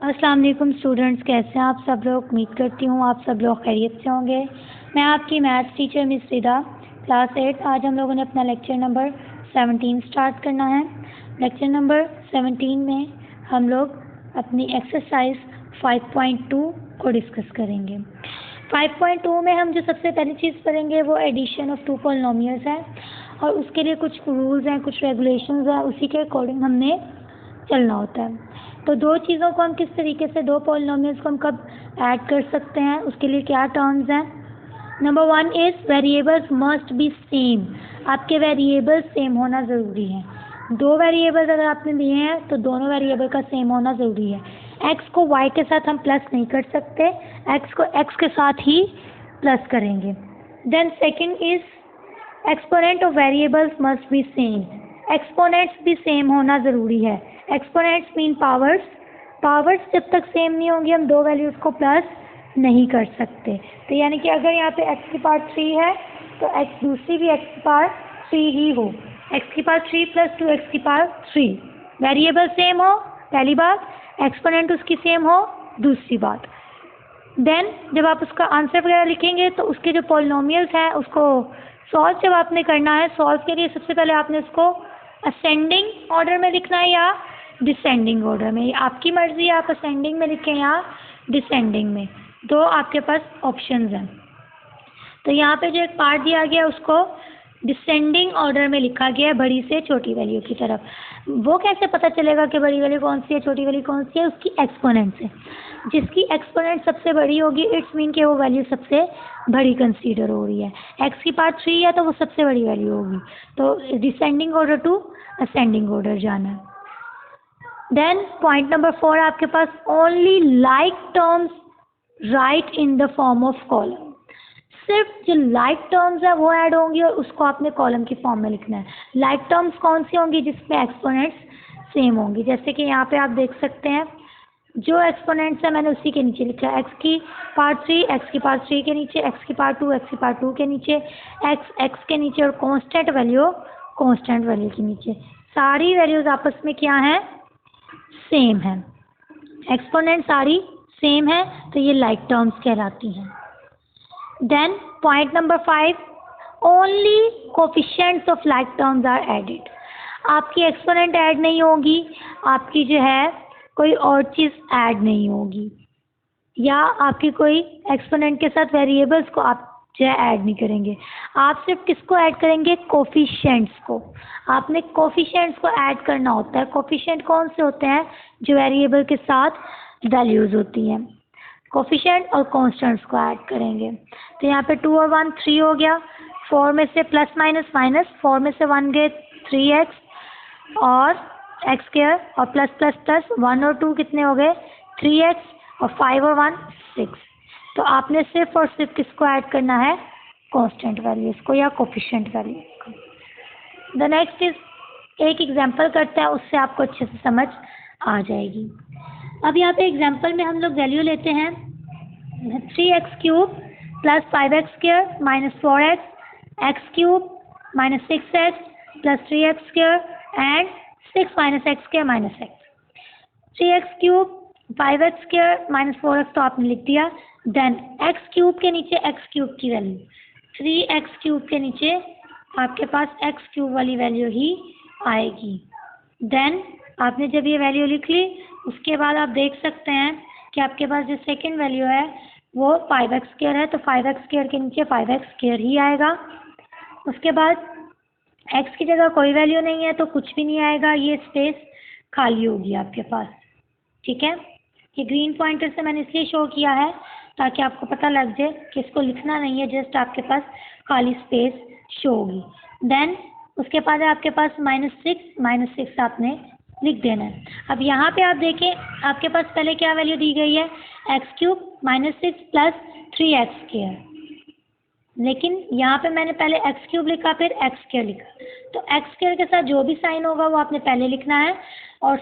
अस्सलाम वालेकुम स्टूडेंट्स, कैसे हैं आप सब लोग। उम्मीद करती हूँ आप सब लोग खैरियत से होंगे। मैं आपकी मैथ्स टीचर मिस रिदा, क्लास 8। आज हम लोगों ने अपना लेक्चर नंबर 17 स्टार्ट करना है। लेक्चर नंबर 17 में हम लोग अपनी एक्सरसाइज 5.2 को डिस्कस करेंगे। 5.2 में हम जो सबसे पहली चीज़ करेंगे वो एडिशन ऑफ टू पॉलिनोमियल्स है, और उसके लिए कुछ रूल्स हैं, कुछ रेगुलेशंस हैं, उसी के अकॉर्डिंग हमने चलना होता है। तो दो चीज़ों को हम किस तरीके से, दो पॉलिनोमियल्स को हम कब ऐड कर सकते हैं, उसके लिए क्या टर्म्स हैं। Number 1 is variables must be same. आपके वेरिएबल्स सेम होना ज़रूरी है। दो वेरिएबल्स अगर आपने दिए हैं तो दोनों वेरिएबल का सेम होना ज़रूरी है। एक्स को वाई के साथ हम प्लस नहीं कर सकते, एक्स को एक्स के साथ ही प्लस करेंगे। Then second is exponent of variables must be same. Exponents भी सेम होना ज़रूरी है। Exponents mean powers. पावर्स जब तक सेम नहीं होंगी हम दो वैल्यूज़ को प्लस नहीं कर सकते। तो यानी कि अगर यहाँ पे x की पावर 3 है तो x दूसरी भी x की पावर 3 ही हो। x की पावर 3 प्लस 2x की पावर 3। वेरिएबल सेम हो पहली बात, एक्सपोनेंट उसकी सेम हो दूसरी बात। देन जब आप उसका आंसर वगैरह लिखेंगे तो उसके जो पॉलिनोमियल्स हैं उसको सॉल्व जब आपने करना है, सॉल्व के लिए सबसे पहले आपने उसको असेंडिंग ऑर्डर में लिखना है या डिसेंडिंग ऑर्डर में। आपकी मर्ज़ी, आप असेंडिंग में लिखें या डिसेंडिंग में, दो आपके पास ऑप्शंस हैं। तो यहाँ पे जो एक पार्ट दिया गया उसको डिसेंडिंग ऑर्डर में लिखा गया है, बड़ी से छोटी वैल्यू की तरफ। वो कैसे पता चलेगा कि बड़ी वैल्यू कौन सी है छोटी वैल्यू कौन सी है? उसकी एक्सपोनेंट से। जिसकी एक्सपोनेंट सबसे बड़ी होगी इट्स मीन कि वो वैल्यू सबसे बड़ी कंसीडर हो रही है। एक्स की पावर 3 है तो वो सबसे बड़ी वैल्यू होगी। तो descending order to ascending order जाना है। देन पॉइंट नंबर 4 आपके पास only like terms right in the form of column. सिर्फ जो लाइक टर्म्स है वो ऐड होंगी और उसको आपने कॉलम की फॉर्म में लिखना है। लाइक टर्म्स कौन सी होंगी? जिसमें एक्सपोनेंट्स सेम होंगी। जैसे कि यहाँ पे आप देख सकते हैं जो एक्सपोनेंट्स है मैंने उसी के नीचे लिखा है। एक्स की पावर 3 एक्स की पावर 3 के नीचे, एक्स की पावर 2 एक्स की पावर 2 के नीचे, एक्स एक्स के नीचे और कांस्टेंट वैल्यू के नीचे। सारी वैल्यूज आपस में क्या हैं? सेम है। एक्सपोनेंट सारी सेम है तो ये लाइक टर्म्स कहलाती हैं। Then point number 5, only coefficients of like terms are added. आपकी एक्सपोनेंट ऐड नहीं होगी, आपकी जो है कोई और चीज़ ऐड नहीं होगी, या आपकी कोई एक्सपोनेंट के साथ वेरिएबल्स को आप जो है ऐड नहीं करेंगे। आप सिर्फ किसको ऐड करेंगे? कोफिशिएंट्स को। आपने कोफिशिएंट्स को ऐड करना होता है। कोफिशिएंट कौन से होते हैं? जो वेरिएबल के साथ वैल्यूज़ होती हैं। कोफिशिएंट और कांस्टेंट्स को ऐड करेंगे। तो यहाँ पे 2 और 1 3 हो गया। 4 में से प्लस माइनस माइनस, 4 में से 1 गए 3x और x स्क्वायर, और प्लस प्लस प्लस 1 और 2 कितने हो गए? 3x, और 5 और 1 6। तो आपने सिर्फ और सिर्फ किसको ऐड करना है? कांस्टेंट वैल्यूज़ को या कोफिशिएंट वैल्यूज़ को। द नेक्स्ट इज एक एग्जांपल करते हैं, उससे आपको अच्छे से समझ आ जाएगी। अब यहाँ पे एग्जांपल में हम लोग वैल्यू लेते हैं 3x cube plus 5x square minus 4x, x cube minus 6x plus 3x square and 6 minus x square minus x। 3x cube 5x square minus 4x तो आपने लिख दिया। देन x क्यूब के नीचे x क्यूब की value, 3x cube के नीचे आपके पास x क्यूब वाली वैल्यू ही आएगी। देन आपने जब ये वैल्यू लिख ली उसके बाद आप देख सकते हैं कि आपके पास जो सेकंड वैल्यू है वो 5x स्क्वायर है, तो 5x स्क्वायर के नीचे 5x स्क्वायर ही आएगा। उसके बाद x की जगह कोई वैल्यू नहीं है तो कुछ भी नहीं आएगा, ये स्पेस खाली होगी आपके पास। ठीक है, ये ग्रीन पॉइंटर से मैंने इसलिए शो किया है ताकि आपको पता लग जाए कि इसको लिखना नहीं है, जस्ट आपके पास खाली स्पेस शो होगी। देन उसके बाद है आपके पास माइनस सिक्स आपने लिख देना है। अब यहाँ पे आप देखें आपके पास पहले क्या वैल्यू दी गई है? X cube minus 6 plus 3x square, लेकिन यहाँ पे मैंने पहले एक्स क्यूब लिखा फिर एक्स स्क्वायर लिखा, तो एक्स स्क्वायर के साथ जो भी साइन होगा वो आपने पहले लिखना है। और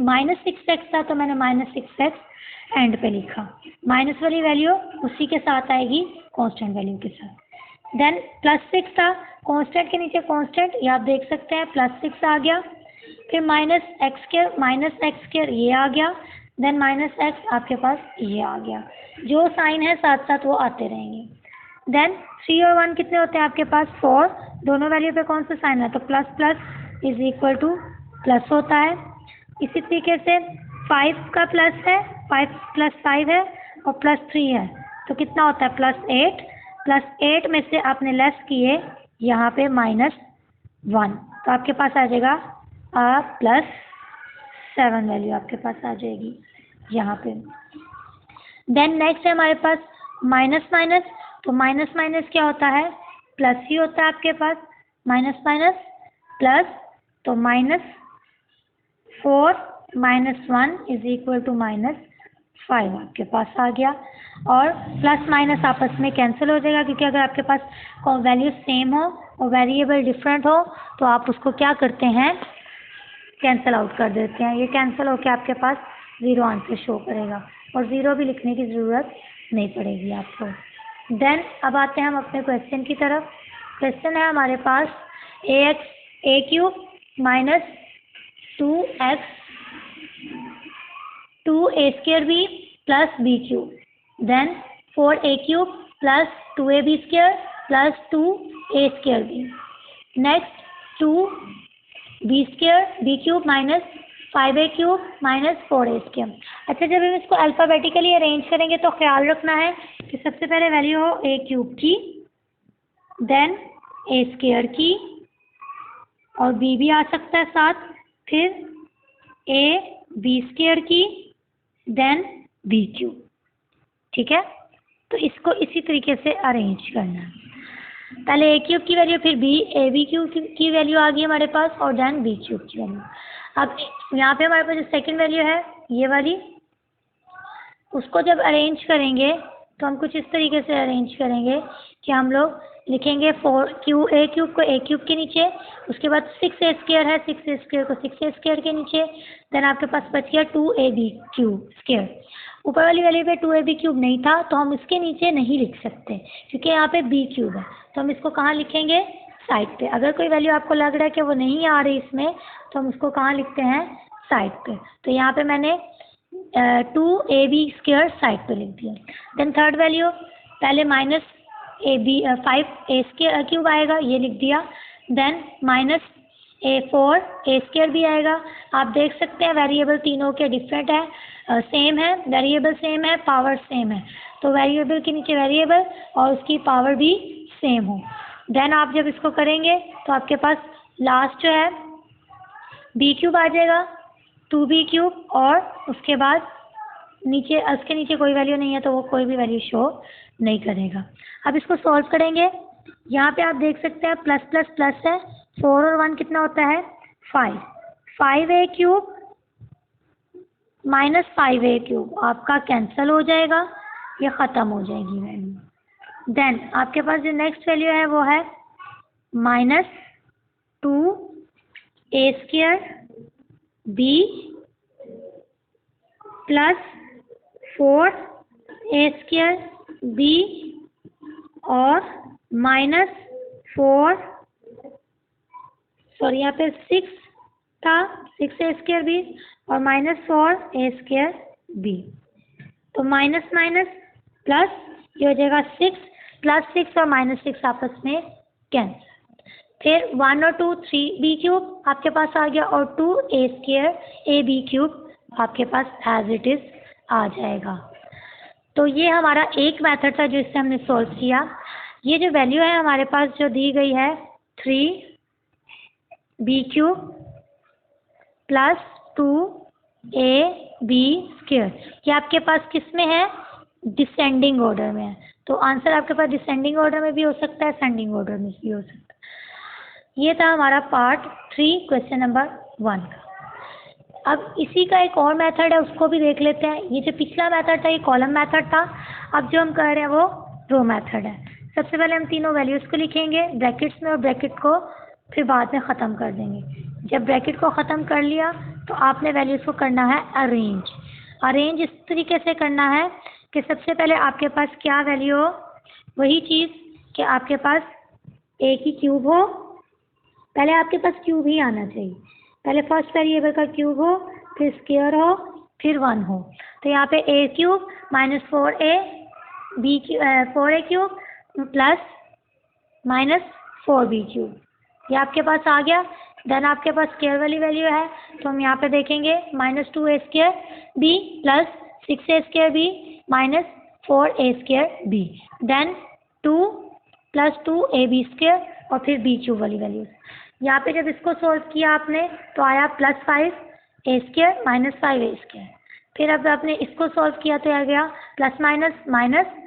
माइनस 6x था तो मैंने माइनस 6x एंड पे लिखा। माइनस वाली वैल्यू उसी के साथ आएगी कांस्टेंट वैल्यू के साथ। देन प्लस 6 था, कांस्टेंट के नीचे कांस्टेंट, ये आप देख सकते हैं प्लस 6 आ गया। फिर माइनस एक्स स्क्वायर ये आ गया। देन माइनस एक्स आपके पास ये आ गया। जो साइन है साथ साथ वो आते रहेंगे। देन 3 और 1 कितने होते हैं आपके पास 4, दोनों वैल्यू पे कौन सा साइन है तो plus plus is equal two plus होता है। इसी तरीके से 5 का प्लस है, 5 प्लस 5 है और प्लस 3 है तो कितना होता है +8। +8 में से आपने लेस किए यहाँ पे -1 तो आपके पास आ जाएगा +7 वैल्यू आपके पास आ जाएगी यहाँ पे। देन नेक्स्ट है हमारे पास माइनस माइनस, तो माइनस माइनस क्या होता है प्लस ही होता है आपके पास। माइनस माइनस प्लस तो -4 -1 इज इक्वल टू -5 आपके पास आ गया। और प्लस माइनस आपस में कैंसिल हो जाएगा क्योंकि अगर आपके पास वैल्यू सेम हो और वेरिएबल डिफरेंट हो तो आप उसको क्या करते हैं कैंसिल आउट कर देते हैं। ये कैंसिल होकर आपके पास 0 आंसर शो करेगा और 0 भी लिखने की ज़रूरत नहीं पड़ेगी आपको। देन अब आते हैं हम अपने क्वेश्चन की तरफ। क्वेश्चन है हमारे पास a³ -2x 2a² plus b³ then 4a³ plus 2ab² plus 2a² next 2b² b³ minus 5a³ minus 4a²। अच्छा, जब हम इसको अल्फ़ाबेटिकली अरेंज करेंगे तो ख्याल रखना है कि सबसे पहले वैल्यू हो a³ की, देन a² की और b भी आ सकता है साथ, फिर ab² की, देन b³। ठीक है, तो इसको इसी तरीके से अरेंज करना है। पहले a³ की वैल्यू, फिर ab³ की वैल्यू आ गई हमारे पास और देन b³ की वैल्यू। अब यहाँ पे हमारे पास जो सेकंड वैल्यू है ये वाली, उसको जब अरेंज करेंगे तो हम कुछ इस तरीके से अरेंज करेंगे कि हम लोग लिखेंगे a³ को a³ के नीचे, उसके बाद 6a² है 6a² को 6a² के नीचे, देन आपके पास बच गया 2ab³। ऊपर वाली वैल्यू पे 2ab³ नहीं था तो हम इसके नीचे नहीं लिख सकते क्योंकि यहाँ पे b³ है, तो हम इसको कहाँ लिखेंगे साइड पे। अगर कोई वैल्यू आपको लग रहा है कि वो नहीं आ रही इसमें तो हम उसको कहाँ लिखते हैं साइड पे। तो यहाँ पे मैंने 2ab² साइड पे लिख दिया। देन थर्ड वैल्यू पहले -5a³ आएगा, ये लिख दिया। देन -4a² भी आएगा। आप देख सकते हैं वेरिएबल तीनों के डिफरेंट है, सेम है, वेरिएबल सेम है, पावर सेम है, तो वेरिएबल के नीचे वेरिएबल और उसकी पावर भी सेम हो। देन आप जब इसको करेंगे तो आपके पास लास्ट जो है b³ आ जाएगा 2b³ और उसके बाद नीचे उसके नीचे कोई वैल्यू नहीं है तो वो कोई भी वैल्यू शो नहीं करेगा। अब इसको सॉल्व करेंगे, यहाँ पे आप देख सकते हैं प्लस प्लस प्लस है, 4 और 1 कितना होता है 5, 5a³ माइनस 5a³ आपका कैंसिल हो जाएगा, ये ख़त्म हो जाएगी वैल्यू। देन आपके पास जो नेक्स्ट वैल्यू है वो है -2a² b plus 4a² b और यहाँ पे 6 था 6a² b और -4a² b, तो माइनस माइनस प्लस ये हो जाएगा 6 प्लस 6 और -6 आपस में कैंसिल। फिर 1 और 2 3b³ आपके पास आ गया और 2a² ab³ आपके पास एज इट इज़ आ जाएगा। तो ये हमारा एक मेथड था जो इससे हमने सॉल्व किया। ये जो वैल्यू है हमारे पास जो दी गई है 3b³ प्लस 2ab², ये आपके पास किस में है डिसेंडिंग ऑर्डर में है, तो आंसर आपके पास डिसेंडिंग ऑर्डर में भी हो सकता है, असेंडिंग ऑर्डर में भी हो सकता है। ये था हमारा पार्ट 3 क्वेश्चन नंबर 1 का। अब इसी का एक और मेथड है उसको भी देख लेते हैं। ये जो पिछला मेथड था ये कॉलम मेथड था, अब जो हम कर रहे हैं वो रो मेथड है। सबसे पहले हम तीनों वैल्यूज़ को लिखेंगे ब्रैकेट्स में और ब्रैकेट को फिर बाद में ख़त्म कर देंगे। जब ब्रैकेट को ख़त्म कर लिया तो आपने वैल्यूज़ को करना है अरेंज इस तरीके से करना है कि सबसे पहले आपके पास क्या वैल्यू हो, वही चीज़ कि आपके पास a³ हो, पहले आपके पास क्यूब ही आना चाहिए, पहले फर्स्ट वेरिएबल का क्यूब हो, फिर स्क्वायर हो, फिर 1 हो, तो यहाँ पे a cube minus 4a b 4a cube plus minus 4b cube, ये आपके पास आ गया। देन आपके पास स्क्वायर वाली वैल्यू है, तो हम यहाँ पे देखेंगे minus 2a square b plus 6a square b minus 4a square b, then 2 plus 2ab square और फिर b क्यूब वाली वैल्यूज। यहाँ पे जब इसको सॉल्व किया आपने तो आया plus 5a square minus 5a square. फिर अब आपने इसको सॉल्व किया तो आ गया प्लस माइनस माइनस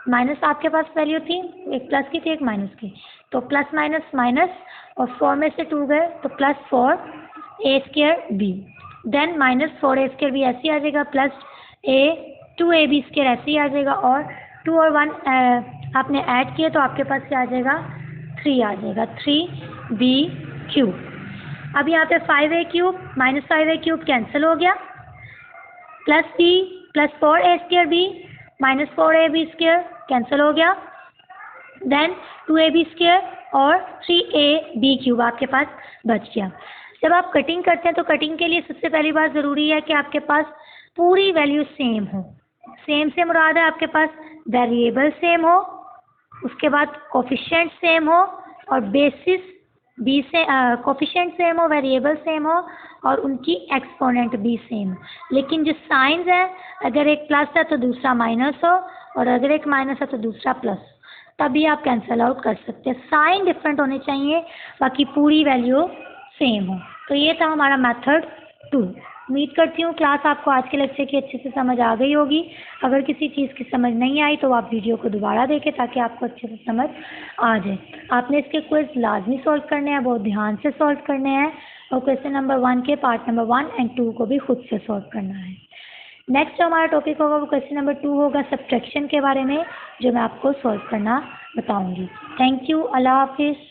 माइनस, आपके पास वैल्यू थी, एक प्लस की थी एक माइनस की, तो प्लस माइनस माइनस और 4 में से 2 गए तो plus 4a square b, then minus 4a square भी ऐसे ही आ जाएगा, प्लस 2ab स्क्वायर ऐसे ही आ जाएगा, और 2 और 1 आपने ऐड किए तो आपके पास क्या आ जाएगा 3 आ जाएगा, 3b क्यूब। अब यहाँ पे 5a cube minus 5a cube cancel हो गया, plus b plus 4a square b minus 4ab square cancel हो गया, देन 2ab स्क्वायर और 3ab क्यूब आपके पास बच गया। जब आप कटिंग करते हैं तो कटिंग के लिए सबसे पहली बात ज़रूरी है कि आपके पास पूरी वैल्यू सेम हो। सेम से मुराद है आपके पास वेरिएबल सेम हो, उसके बाद कोफिशिएंट सेम हो और बेसिस बी से कोफिशिएंट सेम हो, वेरिएबल सेम हो और उनकी एक्सपोनेंट भी सेम। लेकिन जो साइंस है, अगर एक प्लस है तो दूसरा माइनस हो, और अगर एक माइनस है तो दूसरा प्लस, तभी आप कैंसिल आउट कर सकते हैं। साइन डिफरेंट होने चाहिए, बाकी पूरी वैल्यू सेम हो। तो ये था हमारा मेथड 2। उम्मीद करती हूँ क्लास आपको आज के लेक्चर की अच्छे से समझ आ गई होगी। अगर किसी चीज़ की समझ नहीं आई तो आप वीडियो को दोबारा देखें ताकि आपको अच्छे से समझ आ जाए। आपने इसके क्विज लाजमी सॉल्व करने हैं, बहुत ध्यान से सॉल्व करने हैं, और क्वेश्चन नंबर 1 के पार्ट नंबर 1 एंड 2 को भी खुद से सॉल्व करना है। नेक्स्ट जो हमारा टॉपिक होगा वो क्वेश्चन नंबर 2 होगा सब्ट्रैक्शन के बारे में, जो मैं आपको सॉल्व करना बताऊँगी। थैंक यू, अल्लाह हाफिज़।